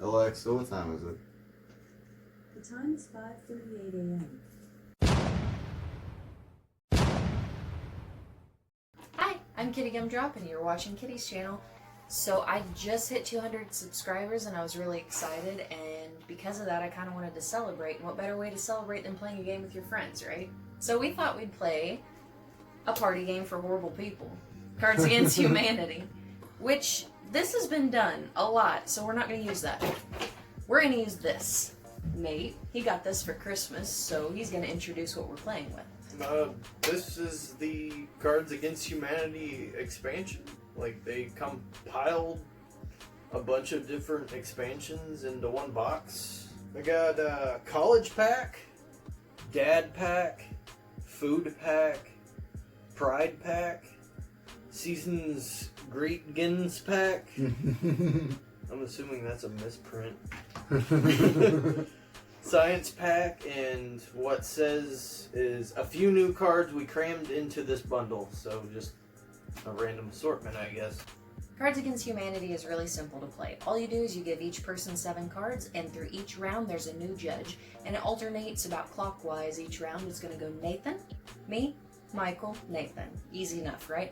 Alexa, what time is it? The time is 5:38 a.m. Hi, I'm Kitty Gumdrop and you're watching Kitty's channel. So I just hit 200 subscribers and I was really excited, and because of that I kind of wanted to celebrate, and what better way to celebrate than playing a game with your friends, right? So we thought we'd play a party game for horrible people, Cards Against Humanity, which this has been done a lot, so we're not going to use that. We're going to use this. Nate, he got this for Christmas, so he's going to introduce what we're playing with. This is the Cards Against Humanity expansion. Like, they compiled a bunch of different expansions into one box. I got College Pack, Dad Pack, Food Pack, Pride Pack, Seasons Greetgens Pack. I'm assuming that's a misprint. Science Pack, and what says is a few new cards we crammed into this bundle, so just a random assortment, I guess. Cards Against Humanity is really simple to play. All you do is you give each person 7 cards, and through each round there's a new judge, and it alternates about clockwise each round. It's going to go Nathan, me, Michael, Nathan. Easy enough, right?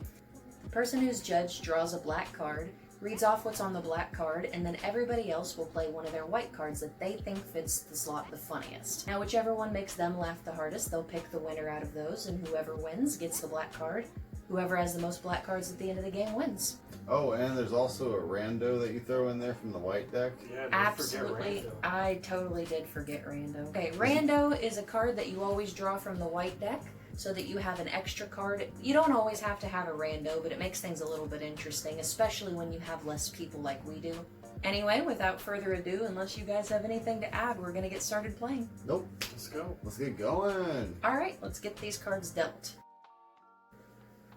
The person who's judged draws a black card, reads off what's on the black card, and then everybody else will play one of their white cards that they think fits the slot the funniest. Now, whichever one makes them laugh the hardest, they'll pick the winner out of those, and whoever wins gets the black card. Whoever has the most black cards at the end of the game wins. Oh, and there's also a rando that you throw in there from the white deck. Yeah, don't Absolutely. forget Rando. I totally did forget Rando. Okay, Rando is a card that you always draw from the white deck so that you have an extra card. You don't always have to have a Rando, but it makes things a little bit interesting, especially when you have less people like we do. Anyway, without further ado, unless you guys have anything to add, we're going to get started playing. Nope. Let's go. Let's get going. Alright, let's get these cards dealt.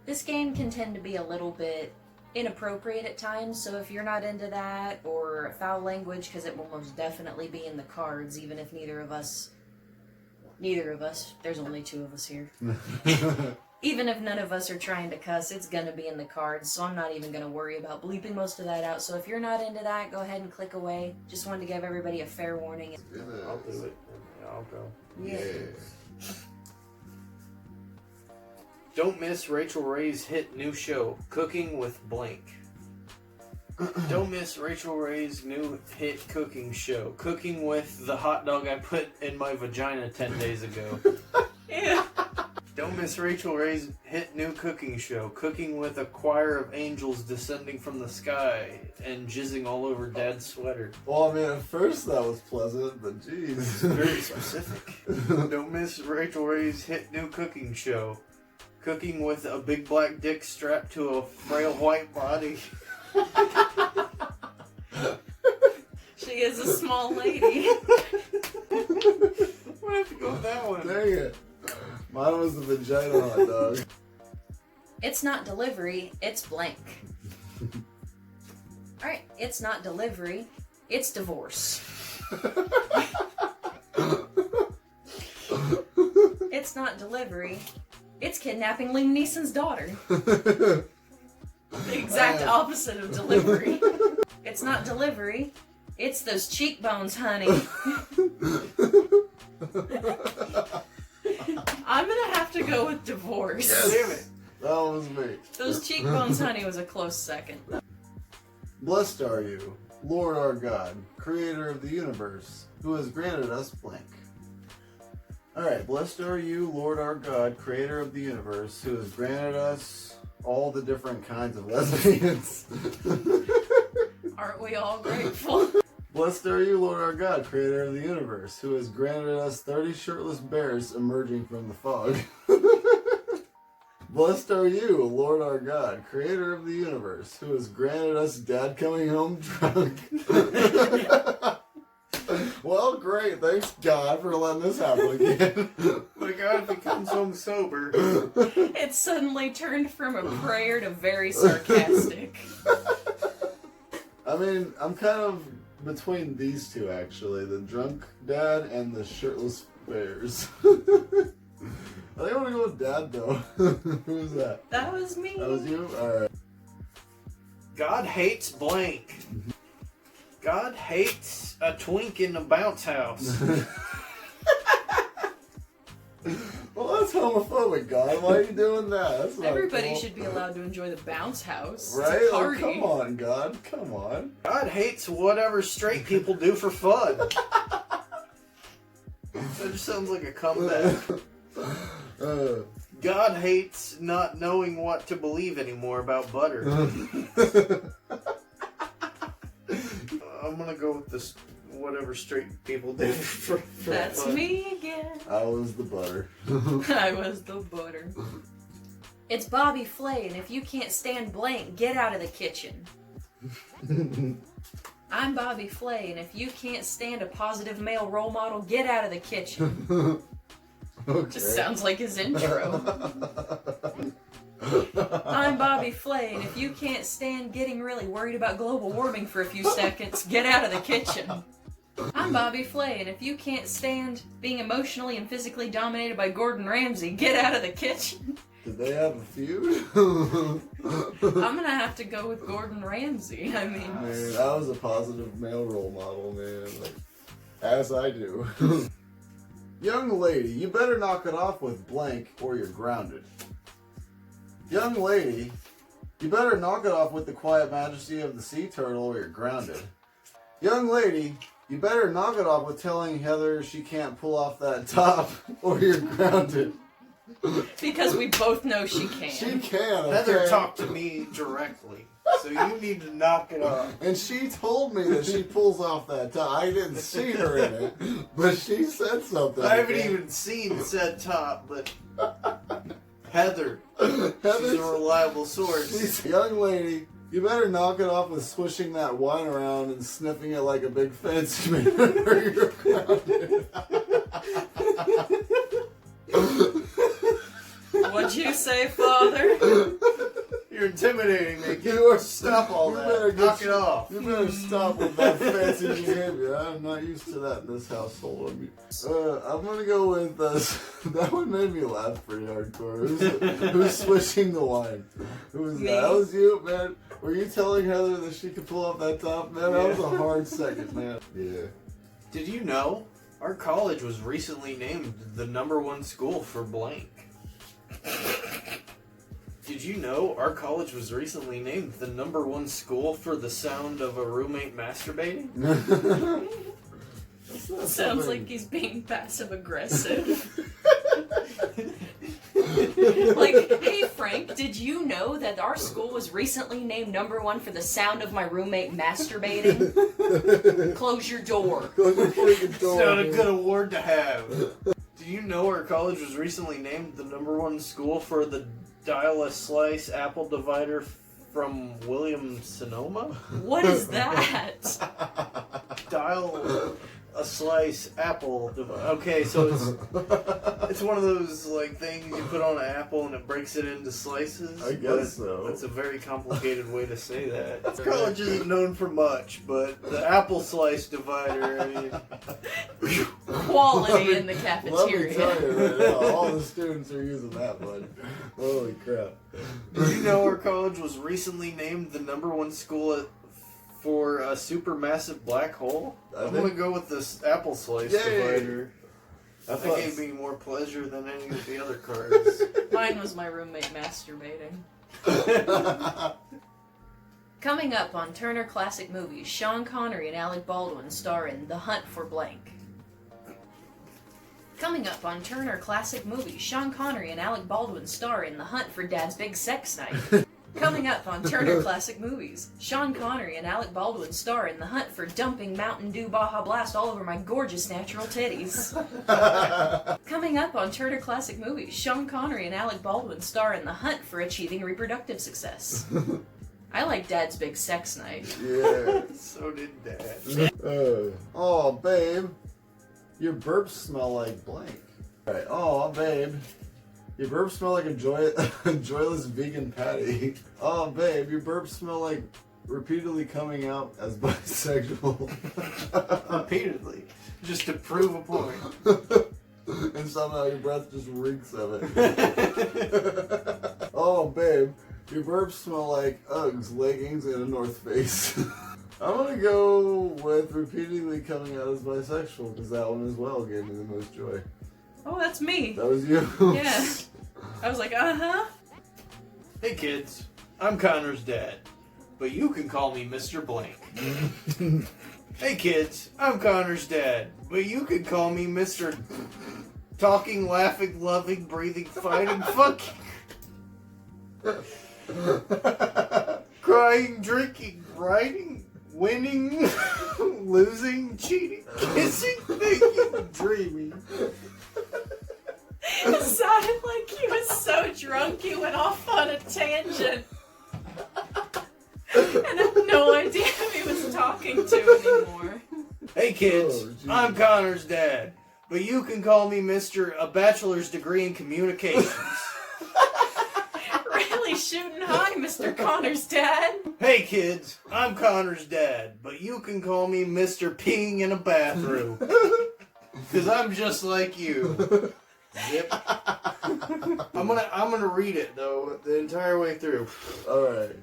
This game can tend to be a little bit inappropriate at times, so if you're not into that, or foul language, because it will most definitely be in the cards, even if neither of us, there's only 2 of us here. Even if none of us are trying to cuss, it's going to be in the cards, so I'm not even going to worry about bleeping most of that out. So if you're not into that, go ahead and click away. Just wanted to give everybody a fair warning. I'll do it. Yeah, I'll go. Yeah. Don't miss Rachel Ray's hit new show, Cooking with Blank. Don't miss Rachel Ray's new hit cooking show, Cooking with the hot dog I put in my vagina 10 days ago. Yeah. Don't miss Rachel Ray's hit new cooking show, Cooking with a choir of angels descending from the sky and jizzing all over Dad's sweater. Well, I mean, at first that was pleasant, but jeez. Very specific. Don't miss Rachel Ray's hit new cooking show, Cooking with a big black dick strapped to a frail white body. She is a small lady. I'm gonna have to go with that one. Dang it. Mine was the vagina hot dog. It's not delivery, it's blank. Alright, it's not delivery, it's divorce. It's not delivery, it's kidnapping Liam Neeson's daughter. The exact opposite of delivery. It's not delivery, it's those cheekbones, honey. I'm gonna have to go with divorce. Yes. Damn it. That was me. Those cheekbones, honey, was a close second. Blessed are you, Lord our God, creator of the universe, who has granted us blank. Alright, blessed are you, Lord our God, creator of the universe, who has granted us all the different kinds of lesbians. Aren't we all grateful? Blessed are you, Lord our God, creator of the universe, who has granted us 30 shirtless bears emerging from the fog. Blessed are you, Lord our God, creator of the universe, who has granted us Dad coming home drunk. Well, great. Thanks, God, for letting this happen again. My God, if he comes home sober. It suddenly turned from a prayer to very sarcastic. I mean, I'm kind of between these two, actually. The drunk dad and the shirtless bears. I think I want to go with Dad, though. Who was that? That was me. That was you? Alright. God hates blank. God hates a twink in the bounce house. Well, that's homophobic, God. Why are you doing that? That's not Everybody cool. should be allowed to enjoy the bounce house. Right? It's a Like, party. come on, God. Come on. God hates whatever straight people do for fun. That just sounds like a comeback. God hates not knowing what to believe anymore about butter. I'm gonna go with this. Whatever straight people do for That's fun. me again. I was the butter. I was the butter. It's Bobby Flay, and if you can't stand blank, get out of the kitchen. I'm Bobby Flay, and if you can't stand a positive male role model, get out of the kitchen. Okay. Just sounds like his intro. I'm Bobby Flay, and if you can't stand getting really worried about global warming for a few seconds, get out of the kitchen. I'm Bobby Flay, and if you can't stand being emotionally and physically dominated by Gordon Ramsay, get out of the kitchen. Did they have a feud? I'm gonna have to go with Gordon Ramsay. I mean, Man, I was a positive male role model, man. Like, as I do. Young lady, you better knock it off with blank or you're grounded. Young lady, you better knock it off with the quiet majesty of the sea turtle or you're grounded. Young lady, you better knock it off with telling Heather she can't pull off that top or you're grounded. because we both know she can. She can, okay? Heather talked to me directly, so you need to knock it off. And she told me that she pulls off that top. I didn't see her in it, but she said something. I haven't okay? even seen said top, but Heather, she's Heather's- a reliable source. She's a young lady. You better knock it off with swishing that wine around and sniffing it like a big fancy man. Or you're grounded. What'd you say, Father? You're intimidating me. You are- Stop all you that. better get Knock it your- off. You better stop with that fancy behavior. I'm not used to that in this household. I'm gonna go with that one made me laugh pretty hardcore. Who's swishing the wine? Who was Me. that? That was you, man. Were you telling Heather that she could pull off that top? Man, that was a hard second, man. Yeah. Did you know our college was recently named the #1 school for blank? Did you know our college was recently named the #1 school for the sound of a roommate masturbating? That's not Sounds something- like he's being passive aggressive. Like, hey Frank, did you know that our school was recently named #1 for the sound of my roommate masturbating? Close your door. Close your freaking door, It's not a man. good award to have. Do you know our college was recently named the #1 school for the dial-a-slice apple divider from Williams Sonoma? What is that? Dial-a-slice apple divider. Okay, so it's one of those like things you put on an apple and it breaks it into slices. I guess so. That's a very complicated way to say that. This college isn't known for much, but the apple slice divider, I mean... Quality in the Let me cafeteria. tell you right now, all the students are using that one. Holy crap. Did you know our college was recently named the #1 school for a supermassive black hole? I I'm think- gonna go with this apple slice Yay. divider. I That thought- gave me more pleasure than any of the other cards. Mine was my roommate masturbating. Coming up on Turner Classic Movies, Sean Connery and Alec Baldwin star in The Hunt for Blank. Coming up on Turner Classic Movies, Sean Connery and Alec Baldwin star in The Hunt for Dad's Big Sex Night. Coming up on Turner Classic Movies, Sean Connery and Alec Baldwin star in The Hunt for dumping Mountain Dew Baja Blast all over my gorgeous natural titties. Coming up on Turner Classic Movies, Sean Connery and Alec Baldwin star in The Hunt for achieving reproductive success. I like Dad's Big Sex Night. Yeah. So did Dad. Oh, babe. Your burps smell like blank. Alright. Oh, babe. Your burps smell like a joyless vegan patty. Oh, babe. Your burps smell like repeatedly coming out as bisexual. Repeatedly. Just to prove a point. And somehow your breath just reeks of it. Oh, babe. Your burps smell like Uggs, leggings, and a North Face. I'm gonna go with repeatedly coming out as bisexual because that one as well gave me the most joy. Oh, that's me. That was you. Yeah. I was like, uh-huh. Hey kids, I'm Connor's dad, but you can call me Mr. Blank. Hey kids, I'm Connor's dad, but you can call me Mr. Talking, laughing, loving, breathing, fighting, fucking, crying, drinking, writing, winning, losing, cheating, kissing, thinking, dreaming. It sounded like he was so drunk he went off on a tangent. And I have no idea who he was talking to anymore. Hey kids, Oh, Jesus. I'm Connor's dad, but you can call me Mr. A bachelor's degree in communications. Really shooting high, Mr. Connor's dad. Hey kids, I'm Connor's dad, but you can call me Mr. Peeing in a bathroom. Cause I'm just like you. Zip. I'm gonna read it though, the entire way through. Alright.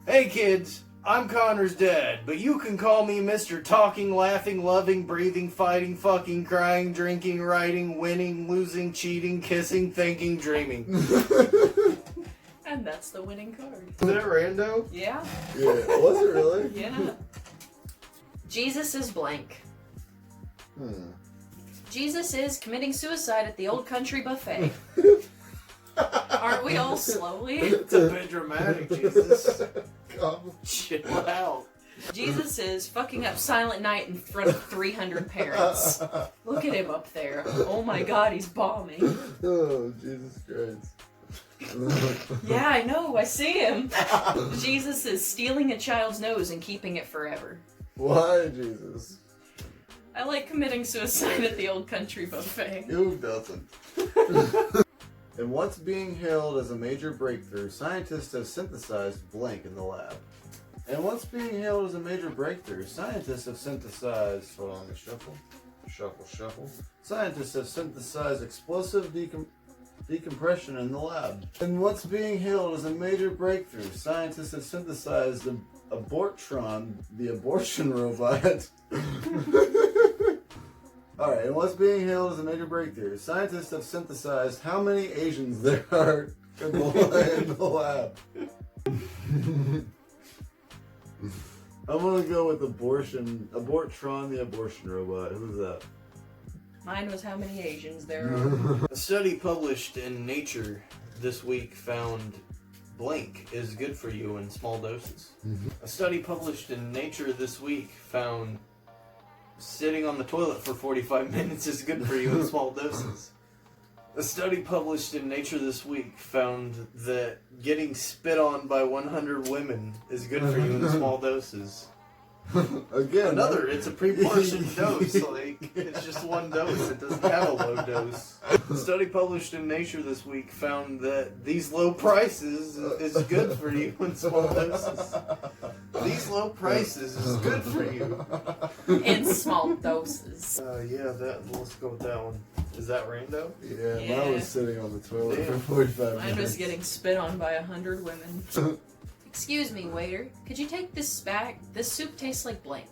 Hey kids, I'm Connor's dad, but you can call me Mr. Talking, laughing, loving, breathing, fighting, fucking, crying, drinking, writing, winning, losing, cheating, kissing, thinking, dreaming. And that's the winning card. Is that rando? Yeah, Yeah, was it really? yeah. Jesus is blank. Hmm. Jesus is committing suicide at the Old Country Buffet. Aren't we all slowly? It's a bit dramatic, Jesus. Come. Chill out. Jesus is fucking up Silent Night in front of 300 parents. Look at him up there. Oh my god, he's bombing. Oh, Jesus Christ. Yeah, I know, I see him. Jesus is stealing a child's nose and keeping it forever. Why, Jesus? I like committing suicide at the Old Country Buffet. Who doesn't? In what's being hailed as a major breakthrough, scientists have synthesized blank in the lab. And what's being hailed as a major breakthrough, scientists have synthesized... Hold on, shuffle. Shuffle. Scientists have synthesized explosive decompression in the lab. And what's being hailed as a major breakthrough, scientists have synthesized Abortron, the abortion robot. Alright, and what's being hailed as a major breakthrough? Scientists have synthesized how many Asians there are in the lab. I'm gonna go with Abortron, the abortion robot. Who's that? Mine was how many Asians there are. A study published in Nature this week found blank is good for you in small doses. A study published in Nature this week found sitting on the toilet for 45 minutes is good for you in small doses. A study published in Nature this week found that getting spit on by 100 women is good for you in small doses. Again, It's a pre-portioned dose, like, it's just one dose, it doesn't have a low dose. A study published in Nature this week found that these low prices is good for you in small doses. These low prices is good for you. In small doses. Let's go with that one. Is that rando? Yeah, Yeah. mine was sitting on the toilet Damn. for 45 minutes. Mine was getting spit on by 100 women. Excuse me, waiter. Could you take this back? This soup tastes like blank.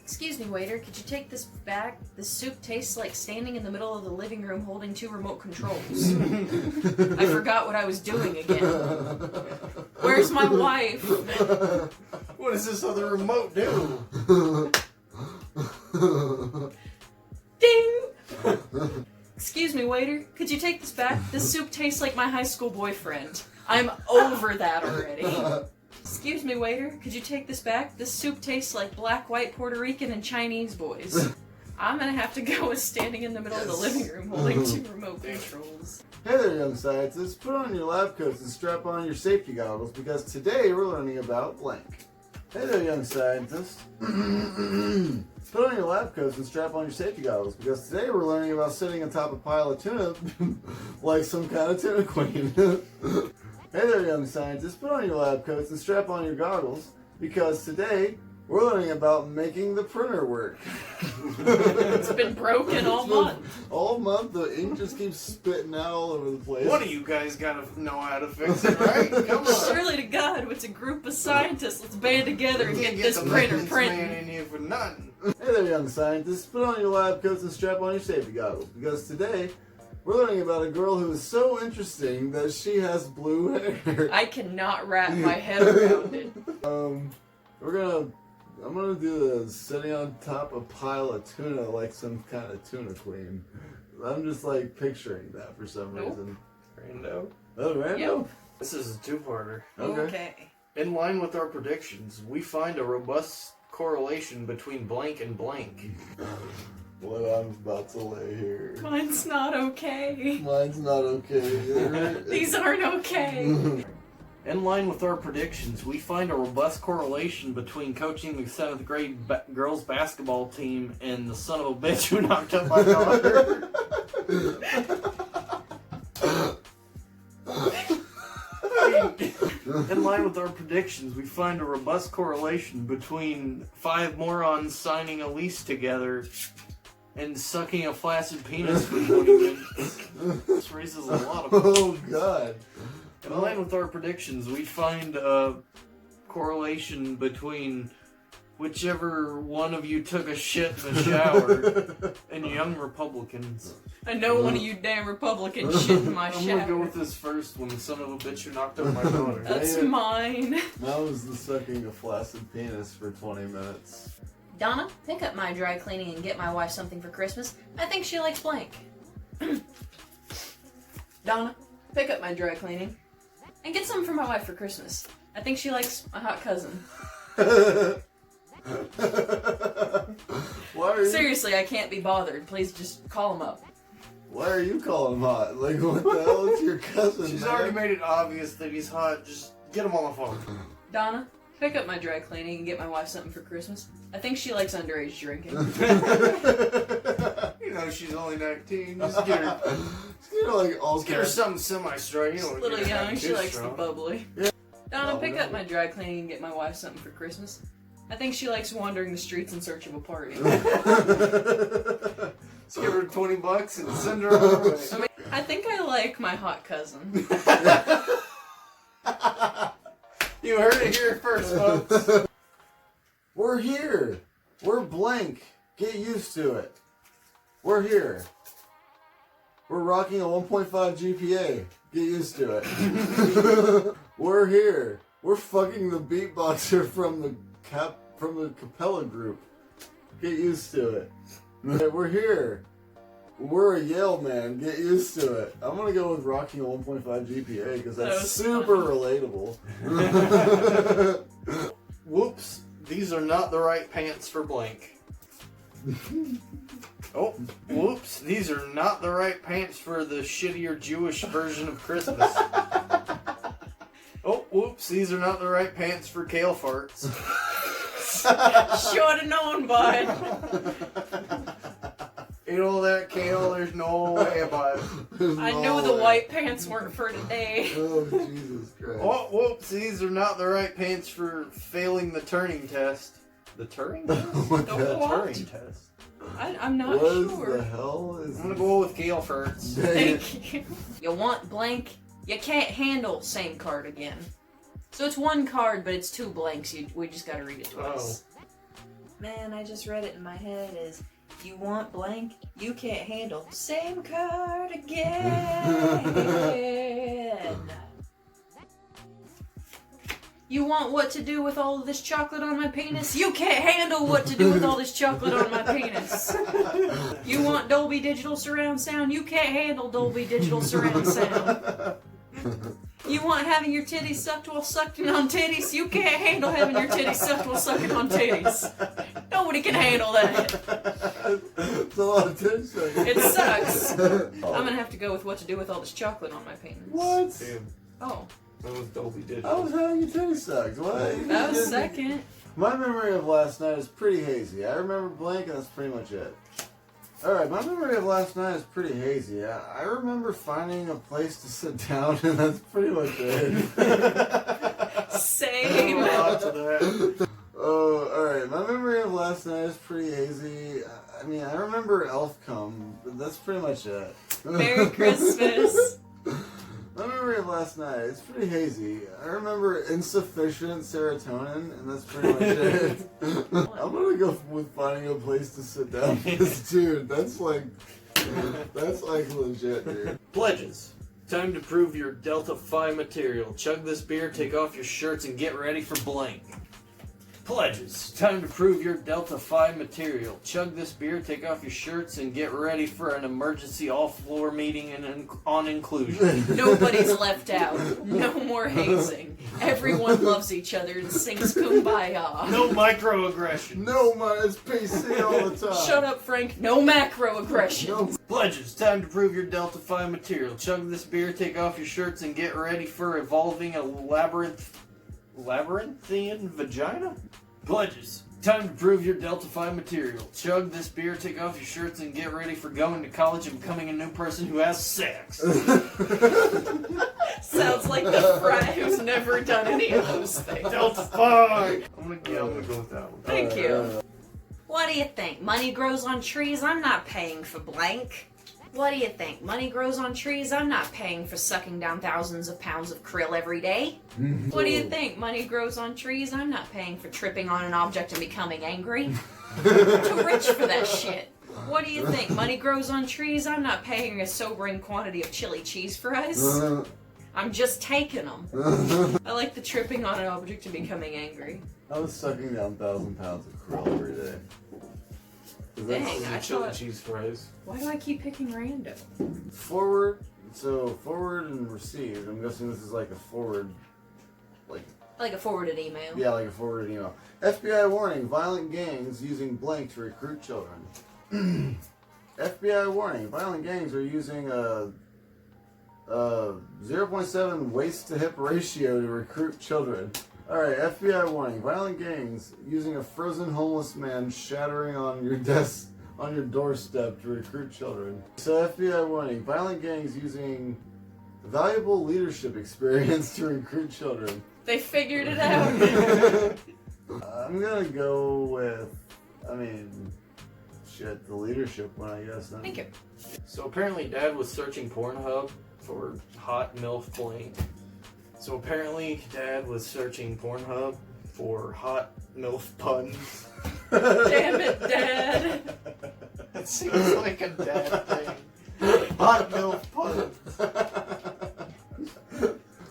Excuse me, waiter. Could you take this back? This soup tastes like standing in the middle of the living room holding 2 remote controls. I forgot what I was doing again. Where's my wife? What does this other remote do? Ding! Excuse me, waiter. Could you take this back? This soup tastes like my high school boyfriend. I'm over that already. Excuse me, waiter. Could you take this back? This soup tastes like black, white, Puerto Rican, and Chinese boys. I'm gonna have to go with standing in the middle of the living room holding 2 remote controls. Hey there, young scientists. Put on your lab coats and strap on your safety goggles because today we're learning about blank. Hey there, young scientists. Put on your lab coats and strap on your safety goggles because today we're learning about sitting atop a pile of tuna like some kind of tuna queen. Hey there, young scientists. Put on your lab coats and strap on your goggles because today We're learning about making the printer work. It's been broken all month. All month, the ink just keeps spitting out all over the place. One of you guys gotta know how to fix it, right? Come on. Surely to God, it's a group of scientists. Let's band together and Can't get this the printer maintenance printing. man in here for nothing. Hey there, young scientists. Put on your lab coats and strap on your safety goggles, because today we're learning about a girl who is so interesting that she has blue hair. I cannot wrap my head around it. I'm gonna do the sitting on top of a pile of tuna like some kind of tuna queen. I'm just like picturing that for some Nope. reason. Rando. Oh, random? Yep. This is a two-parter. Okay. In line with our predictions, we find a robust correlation between blank and blank. What I'm about to lay here. Mine's not okay. Mine's not okay. These aren't okay. In line with our predictions, we find a robust correlation between coaching the 7th grade girls basketball team and the son of a bitch who knocked up my daughter. In line with our predictions, we find a robust correlation between 5 morons signing a lease together and sucking a flaccid penis for 20 minutes. This raises a lot of... Oh, God. In line with our predictions, we find a correlation between whichever one of you took a shit in the shower and young Republicans. I know one of you damn Republicans shit in my I'm gonna go shower. with this first one, the son of a bitch who knocked up my daughter. That's Yeah. mine. That was the sucking a flaccid penis for 20 minutes. Donna, pick up my dry cleaning and get my wife something for Christmas. I think she likes blank. Donna, pick up my dry cleaning and get something for my wife for Christmas. I think she likes my hot cousin. Why are you? Seriously, I can't be bothered. Please just call him up. Why are you calling him hot? Like, what the hell is your cousin? She's man? already made it obvious that he's hot. Just get him on the phone. Donna, pick up my dry cleaning and get my wife something for Christmas. I think she likes underage drinking. You know she's only 19. Just get her, You know, like all just get her something semi-strong. You know, She's a little get her young, not she too likes the strong. bubbly. Yeah. Donna, Oh, pick no. up my dry cleaning and get my wife something for Christmas. I think she likes wandering the streets in search of a party. Just give her $20 and send her on her way. I mean, I think I like my hot cousin. You heard it here first, folks. We're here. We're blank. Get used to it. We're here. We're rocking a 1.5 GPA. Get used to it. We're here. We're fucking the beatboxer from the Capella group. Get used to it. We're here. We're a Yale man. Get used to it. I'm gonna go with rocking a 1.5 GPA because That that's was super funny. relatable. Whoops, these are not the right pants for blank. Oh, whoops, these are not the right pants for the shittier Jewish version of Christmas. Oh, whoops, these are not the right pants for kale farts. Should have known, bud. Eat all that kale, there's no way about it. I knew the white pants weren't for today. Oh, Jesus Christ. Oh, whoops, these are not the right pants for failing the Turing test. The Turing test? What The the, what? Turing test. I'm not what the sure. hell is I'm gonna go with kale farts. Thank you. You want blank? You can't handle same card again. So it's one card, but it's 2 blanks. We just gotta read it twice. Man, I just read it in my head as you want blank, you can't handle same card again. You want what to do with all of this chocolate on my penis? You can't handle what to do with all this chocolate on my penis. You want Dolby Digital Surround Sound? You can't handle Dolby Digital Surround Sound. You want having your titties sucked while sucking on titties? You can't handle having your titties sucked while sucking on titties. Nobody can handle that. It's a lot of tension. It sucks. I'm gonna have to go with what to do with all this chocolate on my penis. What? Damn, Oh, that was Dolby I Digital. was having your titty sucked. What? that was second. My memory of last night is pretty hazy. I remember blank, and that's pretty much it. Alright, my memory of last night is pretty hazy. I remember finding a place to sit down, and that's pretty much it. Same. Lots of that. Oh, alright. My memory of last night is pretty hazy. I mean, I remember Elf Come, but that's pretty much it. Merry Christmas. My memory of last night is pretty hazy. I remember insufficient serotonin, and that's pretty much it. I'm gonna go with finding a place to sit down. Because, dude, that's like legit, dude. Pledges. Time to prove your Delta Phi material. Chug this beer, take off your shirts, and get ready for blank. Pledges. Time to prove your Delta Phi material. Chug this beer, take off your shirts, and get ready for an emergency all-floor meeting on inclusion. Nobody's left out. No more hazing. Everyone loves each other and sings Kumbaya. No microaggression. No, man, it's PC all the time. Shut up, Frank. No macroaggression. No. Pledges. Time to prove your Delta Phi material. Chug this beer, take off your shirts, and get ready for evolving a labyrinthian vagina? Pledges. Time to prove your Delta Phi material. Chug this beer, take off your shirts, and get ready for going to college and becoming a new person who has sex. Sounds like the frat who's never done any of those things. Delta Phi! I'm gonna go with that one. Thank you. What do you think? Money grows on trees? I'm not paying for blank. What do you think? Money grows on trees? I'm not paying for sucking down thousands of pounds of krill every day. What do you think? Money grows on trees? I'm not paying for tripping on an object and becoming angry. I'm too rich for that shit. What do you think? Money grows on trees? I'm not paying a sobering quantity of chili cheese fries. I'm just taking them. I like the tripping on an object and becoming angry. I was sucking down 1,000 pounds of krill every day. 'Cause that's- Dang, I Chili thought, cheese fries. why do I keep picking random? Forward and received. I'm guessing this is like a forward, like, Like a forwarded email. yeah, like a forwarded email. FBI warning, violent gangs using blank to recruit children. FBI warning, violent gangs are using a 0.7 waist to hip ratio to recruit children. Alright, FBI warning, violent gangs using a frozen homeless man shattering on your desk, on your doorstep to recruit children. So FBI warning, violent gangs using valuable leadership experience to recruit children. They figured it out. I'm gonna go with, the leadership one, I guess. Then. Thank you. So apparently Dad was searching Pornhub for hot MILF blank. So apparently Dad was searching Pornhub for hot MILF puns. Damn it, Dad. That seems like a dad thing. Hot MILF puns.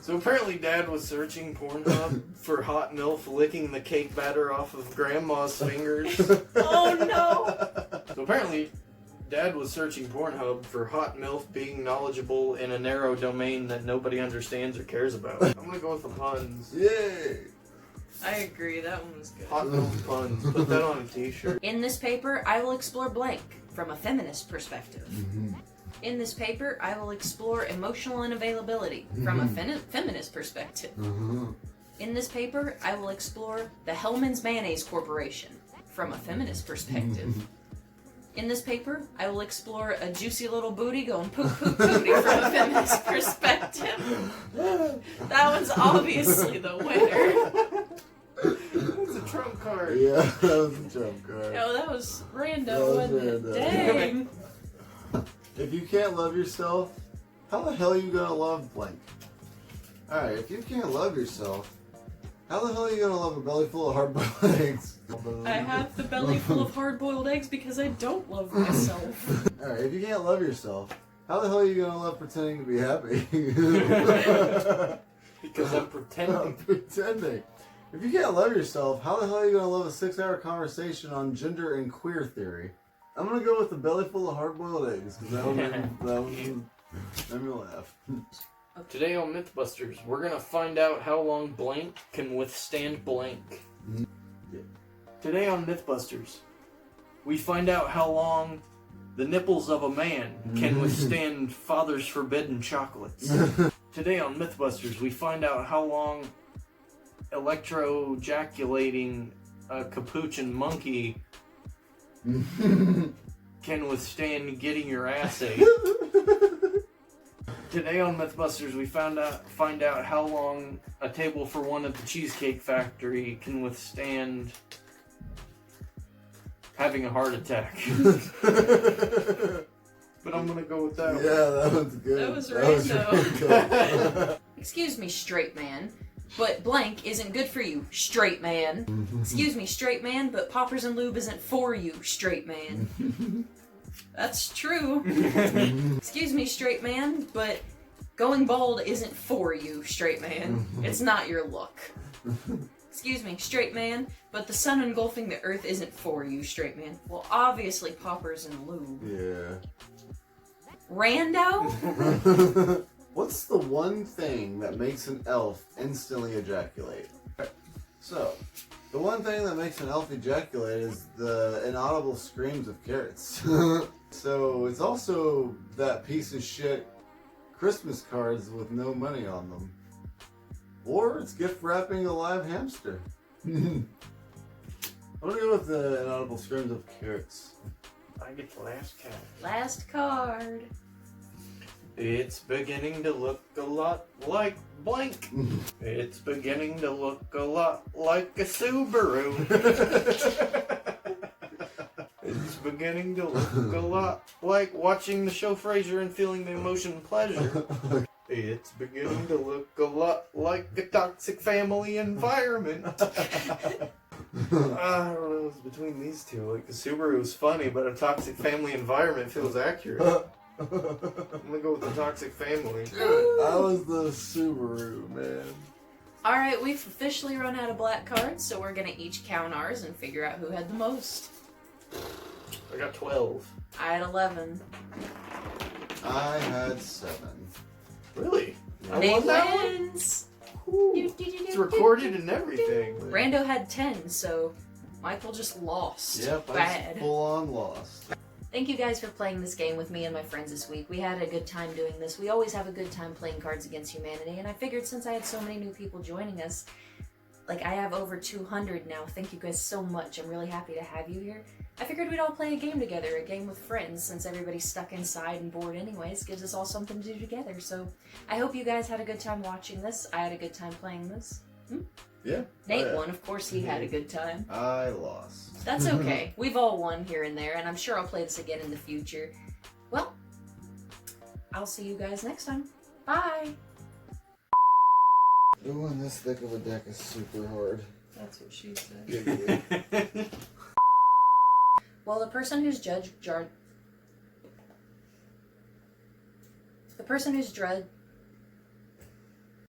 So apparently Dad was searching Pornhub for hot MILF licking the cake batter off of Grandma's fingers. Oh no. So apparently Dad was searching Pornhub for hot MILF being knowledgeable in a narrow domain that nobody understands or cares about. I'm gonna go with the puns. Yay! I agree, that one was good. Hot MILF puns. Put that on a t-shirt. In this paper, I will explore blank from a feminist perspective. In this paper, I will explore emotional unavailability from a feminist perspective. In this paper, I will explore the Hellman's Mayonnaise Corporation from a feminist perspective. In this paper, I will explore a juicy little booty going poop poop pooty from a feminist perspective. That one's obviously the winner. That's a trump card. Yeah, that was a trump card. No, that was random, That was wasn't it? random. Dang. If you can't love yourself, how the hell are you gonna love blank? Alright, if you can't love yourself, how the hell are you gonna love a belly full of hard-boiled eggs? I have the belly full of hard-boiled eggs because I don't love myself. Alright, if you can't love yourself, how the hell are you gonna love pretending to be happy? Because I'm pretending. Pretending. If you can't love yourself, how the hell are you gonna love a 6-hour conversation on gender and queer theory? I'm gonna go with the belly full of hard-boiled eggs because that one made me laugh. Today on Mythbusters, we're gonna find out how long blank can withstand blank. Today on Mythbusters, we find out how long the nipples of a man can withstand father's forbidden chocolates. Today on Mythbusters, we find out how long electrojaculating a capuchin monkey can withstand getting your ass ate. Today on Mythbusters, we find out how long a table for one at the Cheesecake Factory can withstand having a heart attack. But I'm gonna go with that. Yeah, that was good. That was really good. Excuse me, straight man, but blank isn't good for you, straight man. Excuse me, straight man, but poppers and lube isn't for you, straight man. That's true. Excuse me, straight man, but going bald isn't for you, straight man. It's not your look. Excuse me, straight man, but the sun engulfing the earth isn't for you, straight man. Well, obviously poppers and lube. Yeah. Rando? What's the one thing that makes an elf instantly ejaculate? So, the one thing that makes an elf ejaculate is the inaudible screams of carrots. So, it's also that piece of shit Christmas cards with no money on them. Or it's gift wrapping a live hamster. I'm gonna go with the inaudible screams of carrots. I get the last count. Last card. It's beginning to look a lot like blank. It's beginning to look a lot like a Subaru. It's beginning to look a lot like watching the show Frasier and feeling the emotion pleasure. It's beginning to look a lot like a toxic family environment. I don't know, it's between these two. Like, the Subaru's funny, but a toxic family environment feels accurate. I'm gonna go with the toxic family. I was the Subaru, man. Alright, we've officially run out of black cards, so we're gonna each count ours and figure out who had the most. I got 12. I had 11. I had 7. Really? I Nate won that one? wins! It's recorded and everything. Rando had 10, so Michael just lost. Yep, I Bad. just full on lost. Thank you guys for playing this game with me and my friends this week. We had a good time doing this. We always have a good time playing Cards Against Humanity, and I figured since I had so many new people joining us, like I have over 200 now. Thank you guys so much. I'm really happy to have you here. I figured we'd all play a game together, a game with friends, since everybody's stuck inside and bored anyways. Gives us all something to do together. So I hope you guys had a good time watching this. I had a good time playing this. Yeah. Nate Oh, yeah. won, of course he had a good time. I lost. That's okay. We've all won here and there, and I'm sure I'll play this again in the future. Well, I'll see you guys next time. Bye! Doing this thick of a deck is super hard. That's what she said. Well, the person who's the person who's